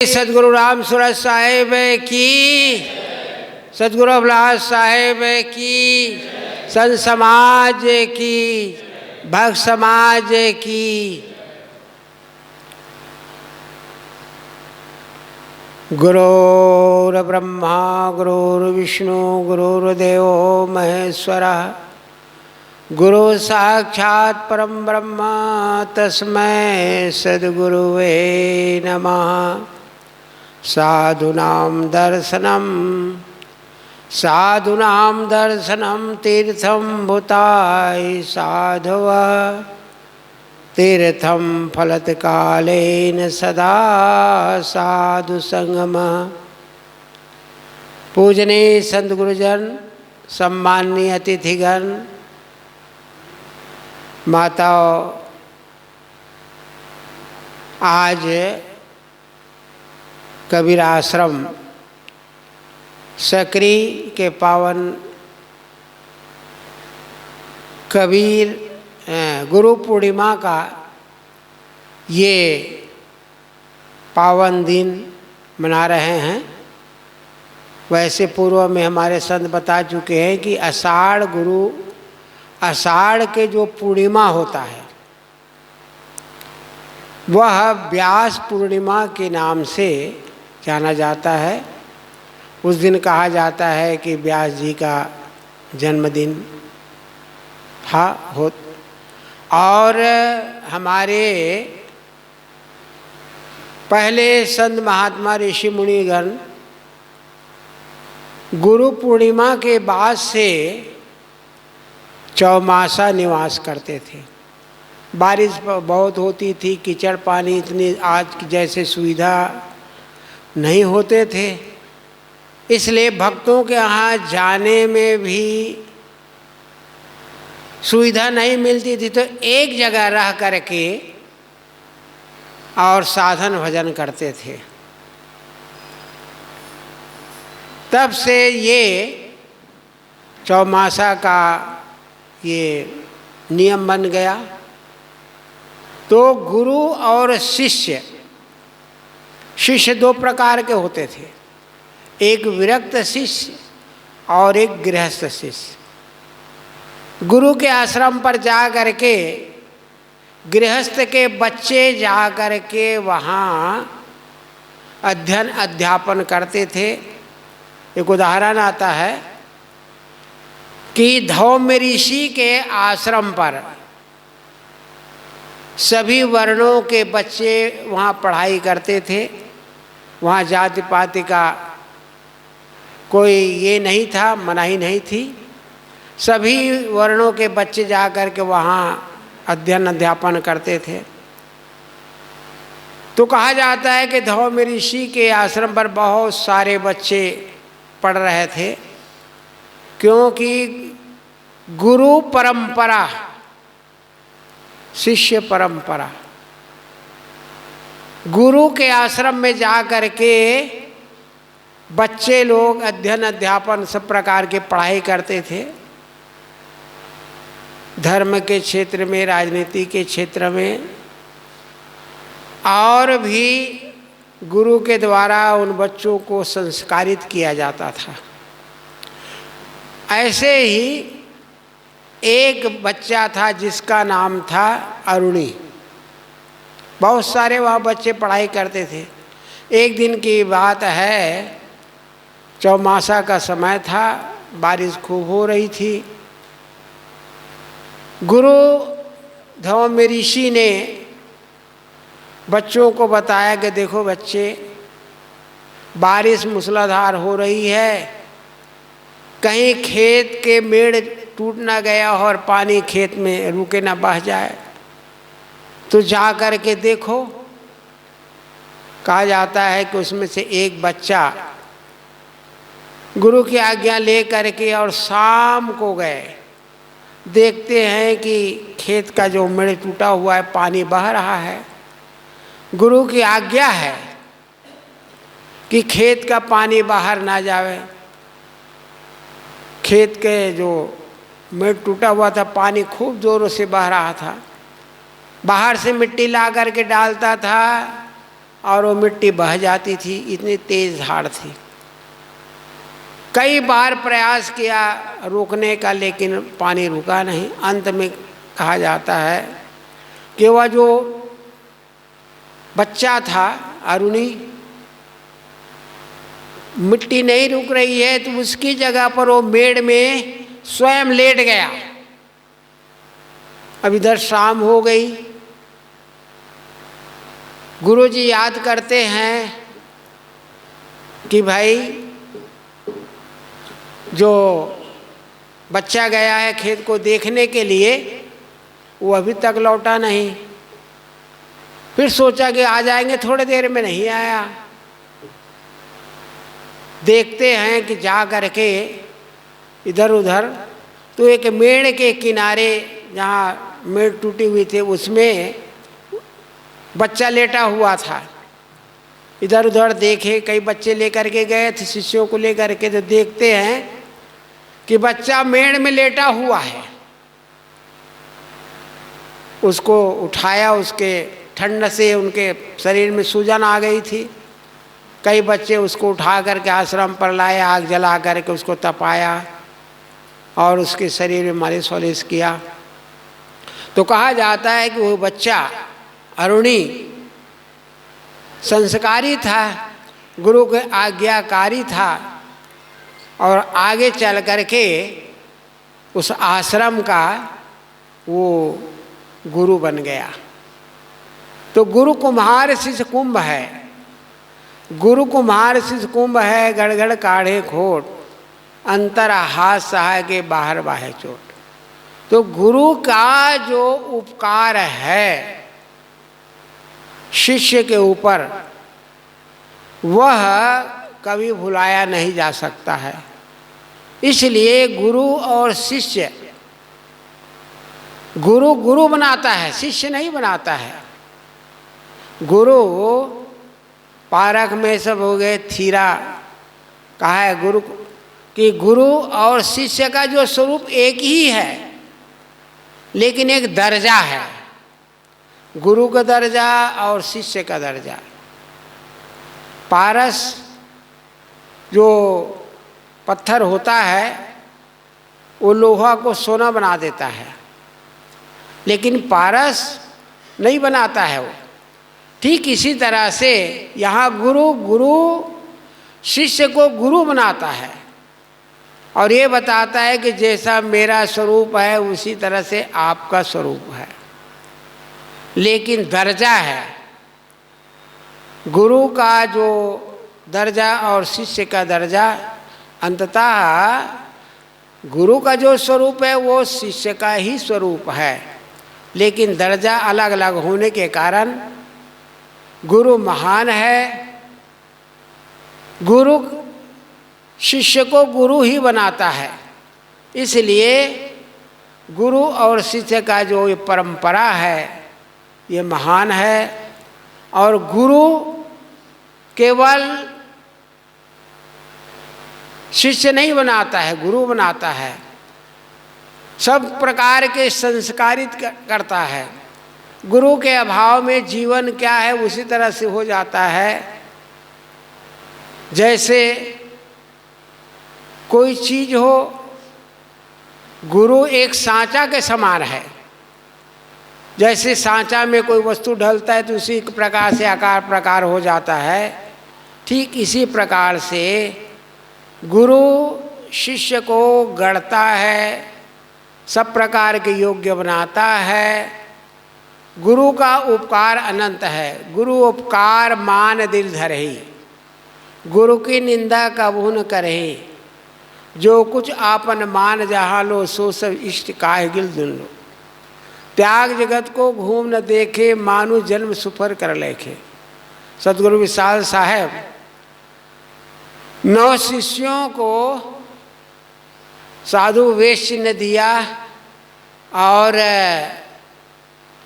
सदगुरु राम सूरत साहेब की, सदगुरु अभिलाष साहेब की, संत समाज की, भक्त समाज की। गुरुर्ब्रह्मा गुरुर्विष्णु गुरुर्देवो महेश्वरः, गुरु साक्षात् परम ब्रह्म तस्मै सद्गुरुवे नमः। साधूनां दर्शनम तीर्थम भूताय साधवः, तीर्थम फलत कालेन सदा साधु संगमः। पूजनीय संत गुरुजन, सम्माननीय अतिथिगण, माताओं, आज कबीर आश्रम सकरी के पावन कबीर गुरु पूर्णिमा का ये पावन दिन मना रहे हैं। वैसे पूर्व में हमारे संत बता चुके हैं कि आषाढ़ के जो पूर्णिमा होता है वह व्यास पूर्णिमा के नाम से जाना जाता है। उस दिन कहा जाता है कि व्यास जी का जन्मदिन था और हमारे पहले संत महात्मा ऋषि मुनिगण गुरु पूर्णिमा के बाद से चौमासा निवास करते थे। बारिश बहुत होती थी, कीचड़ पानी इतनी आज की जैसे सुविधा नहीं होते थे, इसलिए भक्तों के यहाँ जाने में भी सुविधा नहीं मिलती थी, तो एक जगह रह करके और साधन भजन करते थे। तब से ये चौमासा का ये नियम बन गया। तो गुरु और शिष्य दो प्रकार के होते थे, एक विरक्त शिष्य और एक गृहस्थ शिष्य। गुरु के आश्रम पर जा करके गृहस्थ के बच्चे जा करके वहाँ अध्ययन अध्यापन करते थे। एक उदाहरण आता है कि धौम्य ऋषि के आश्रम पर सभी वर्णों के बच्चे वहाँ पढ़ाई करते थे। वहाँ जाति पाति का कोई ये नहीं था, मनाही नहीं थी। सभी वर्णों के बच्चे जा कर के वहाँ अध्ययन अध्यापन करते थे। तो कहा जाता है कि धौम्य ऋषि के आश्रम पर बहुत सारे बच्चे पढ़ रहे थे, क्योंकि गुरु परंपरा, शिष्य परंपरा, गुरु के आश्रम में जा कर के बच्चे लोग अध्ययन अध्यापन सब प्रकार के पढ़ाई करते थे। धर्म के क्षेत्र में, राजनीति के क्षेत्र में, और भी गुरु के द्वारा उन बच्चों को संस्कारित किया जाता था। ऐसे ही एक बच्चा था जिसका नाम था अरुणी। बहुत सारे वहाँ बच्चे पढ़ाई करते थे। एक दिन की बात है, चौमासा का समय था, बारिश खूब हो रही थी। गुरु धौम्य ऋषि ने बच्चों को बताया कि देखो बच्चे, बारिश मूसलाधार हो रही है, कहीं खेत के मेड़ टूट ना गया हो और पानी खेत में रुके ना बह जाए, तो जा कर के देखो। कहा जाता है कि उसमें से एक बच्चा गुरु की आज्ञा ले करके और शाम को गए। देखते हैं कि खेत का जो मेड़ टूटा हुआ है, पानी बह रहा है। गुरु की आज्ञा है कि खेत का पानी बाहर ना जावे। खेत के जो मेड़ टूटा हुआ था, पानी खूब जोरों से बह रहा था। बाहर से मिट्टी ला करके डालता था और वो मिट्टी बह जाती थी, इतनी तेज धार थी। कई बार प्रयास किया रोकने का, लेकिन पानी रुका नहीं। अंत में कहा जाता है कि वह जो बच्चा था अरुणी, मिट्टी नहीं रुक रही है तो उसकी जगह पर वो मेड़ में स्वयं लेट गया। अब इधर शाम हो गई, गुरुजी याद करते हैं कि भाई जो बच्चा गया है खेत को देखने के लिए, वो अभी तक लौटा नहीं। फिर सोचा कि आ जाएंगे, थोड़ी देर में नहीं आया। देखते हैं कि जा करके इधर उधर, तो एक मेड़ के किनारे, जहाँ मेड़ टूटी हुई थी, उसमें बच्चा लेटा हुआ था। इधर उधर देखे, कई बच्चे लेकर के गए थे शिष्यों को लेकर के, तो देखते हैं कि बच्चा मेड़ में लेटा हुआ है। उसको उठाया, उसके ठंड से उनके शरीर में सूजन आ गई थी। कई बच्चे उसको उठा करके आश्रम पर लाए, आग जला करके उसको तपाया और उसके शरीर में मालिश वालिश किया। तो कहा जाता है कि वो बच्चा अरुणी संस्कारी था, गुरु के आज्ञाकारी था, और आगे चल करके उस आश्रम का वो गुरु बन गया। तो गुरु कुम्हार शिष्य कुंभ है, गुरु कुम्हार शिष्य कुंभ है, गड़गड़ काढ़े खोट, अंतर हाथ सहाय के बाहर बाहे चोट। तो गुरु का जो उपकार है शिष्य के ऊपर, वह कभी भुलाया नहीं जा सकता है। इसलिए गुरु और शिष्य, गुरु गुरु बनाता है, शिष्य नहीं बनाता है। गुरु पारक में सब हो गए थीरा, कहा है गुरु कि गुरु और शिष्य का जो स्वरूप एक ही है, लेकिन एक दर्जा है, गुरु का दर्जा और शिष्य का दर्जा। पारस जो पत्थर होता है वो लोहा को सोना बना देता है, लेकिन पारस नहीं बनाता है वो। ठीक इसी तरह से यहाँ गुरु शिष्य को गुरु बनाता है और ये बताता है कि जैसा मेरा स्वरूप है उसी तरह से आपका स्वरूप है, लेकिन दर्जा है। गुरु का जो दर्जा और शिष्य का दर्जा, अंततः गुरु का जो स्वरूप है वो शिष्य का ही स्वरूप है, लेकिन दर्जा अलग अलग होने के कारण गुरु महान है। गुरु शिष्य को गुरु ही बनाता है, इसलिए गुरु और शिष्य का जो ये परंपरा है ये महान है। और गुरु केवल शिष्य नहीं बनाता है, गुरु बनाता है, सब प्रकार के संस्कारित करता है। गुरु के अभाव में जीवन क्या है उसी तरह से हो जाता है। जैसे कोई चीज हो, गुरु एक सांचा के समान है। जैसे सांचा में कोई वस्तु ढलता है तो उसी प्रकार से आकार प्रकार हो जाता है, ठीक इसी प्रकार से गुरु शिष्य को गढ़ता है, सब प्रकार के योग्य बनाता है। गुरु का उपकार अनंत है, गुरु उपकार मान दिल धरहि, गुरु की निंदा कबहू न करहि, जो कुछ आपन मान जहाँ लो सो सब इष्ट काहे गिल दुन लो। त्याग जगत को घूम न देखे, मानु जन्म सुफर कर लेखे। सतगुरु विशाल साहेब 9 शिष्यों को साधु वेश चिन्ह दिया और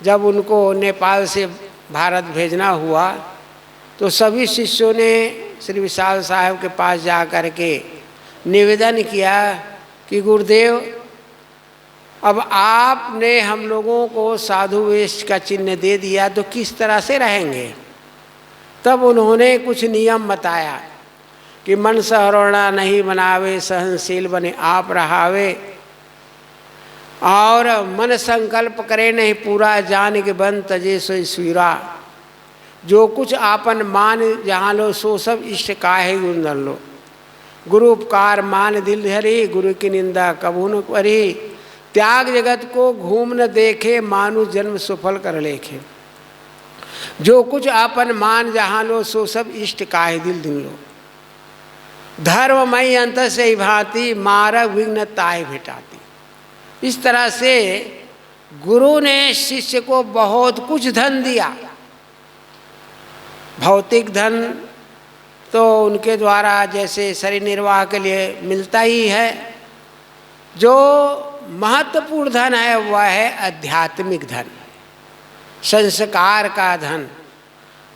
जब उनको नेपाल से भारत भेजना हुआ तो सभी शिष्यों ने श्री विशाल साहेब के पास जा कर के निवेदन किया कि गुरुदेव, अब आपने हम लोगों को साधु वेश का चिन्ह दे दिया तो किस तरह से रहेंगे। तब उन्होंने कुछ नियम बताया कि मन सहरोणा नहीं बनावे, सहनशील बने आप रहावे, और मन संकल्प करे नहीं पूरा, जान के बन तजे सो स्वीरा। जो कुछ आपन मान जहाँ लो, सो सब इष्ट काहे गुंदन लो। गुरु उपकार मान दिल धरी, गुरु की निंदा कबू न करी। त्याग जगत को घूम न देखे, मानु जन्म सफल कर लेखे। जो कुछ आपन मान जहाँ लो, सो सब इष्ट काहे दिल दिन लो। धर्ममयी अंत से भांति, मारग विघ्न ताय भेटाती। इस तरह से गुरु ने शिष्य को बहुत कुछ धन दिया। भौतिक धन तो उनके द्वारा जैसे शरीर निर्वाह के लिए मिलता ही है। जो महत्वपूर्ण धन है वह है आध्यात्मिक धन, संस्कार का धन।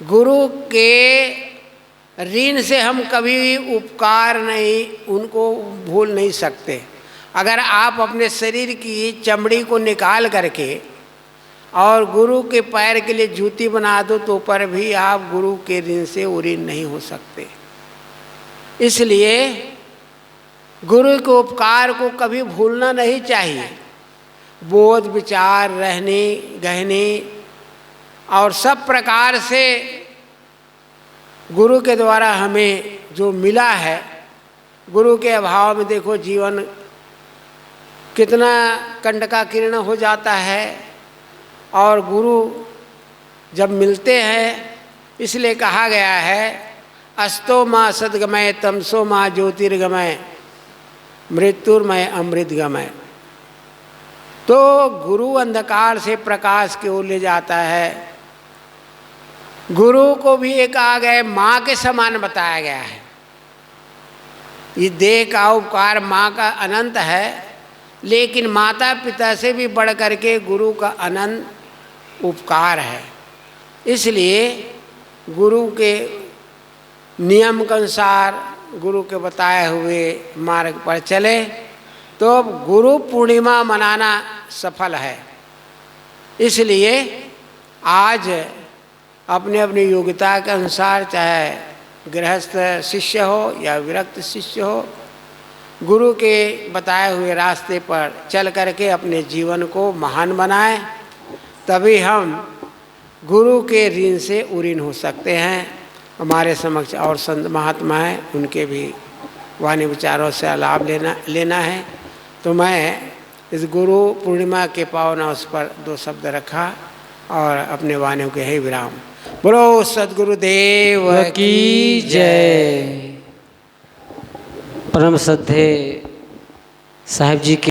गुरु के ऋण से हम कभी उपकार नहीं, उनको भूल नहीं सकते। अगर आप अपने शरीर की चमड़ी को निकाल करके और गुरु के पैर के लिए जूती बना दो तो पर भी आप गुरु के ऋण से ऋण नहीं हो सकते। इसलिए गुरु के उपकार को कभी भूलना नहीं चाहिए। बोध विचार रहने गहने और सब प्रकार से गुरु के द्वारा हमें जो मिला है, गुरु के अभाव में देखो जीवन कितना कंटकाकीर्ण हो जाता है। और गुरु जब मिलते हैं, इसलिए कहा गया है अस्तो माँ सद्गमय तमसो माँ ज्योतिर्गमय मृत्युर्मय अमृतगमय। तो गुरु अंधकार से प्रकाश की ओर ले जाता है। गुरु को भी एक आ गए माँ के समान बताया गया है। ये देह का उपकार माँ का अनंत है, लेकिन माता पिता से भी बढ़ करके गुरु का अनंत उपकार है। इसलिए गुरु के नियम के अनुसार, गुरु के बताए हुए मार्ग पर चले तो गुरु पूर्णिमा मनाना सफल है। इसलिए आज अपने अपनी योग्यता के अनुसार, चाहे गृहस्थ शिष्य हो या विरक्त शिष्य हो, गुरु के बताए हुए रास्ते पर चल करके अपने जीवन को महान बनाएं। तभी हम गुरु के ऋण से ऋण हो सकते हैं। हमारे समक्ष और संत महात्मा हैं, उनके भी वाणी विचारों से लाभ लेना है। तो मैं इस गुरु पूर्णिमा के पावन अवसर पर 2 शब्द रखा और अपने वाणियों के ही विराम। बोलो सद्गुरुदेव की जय। परम श्रद्धेय साहिब जी के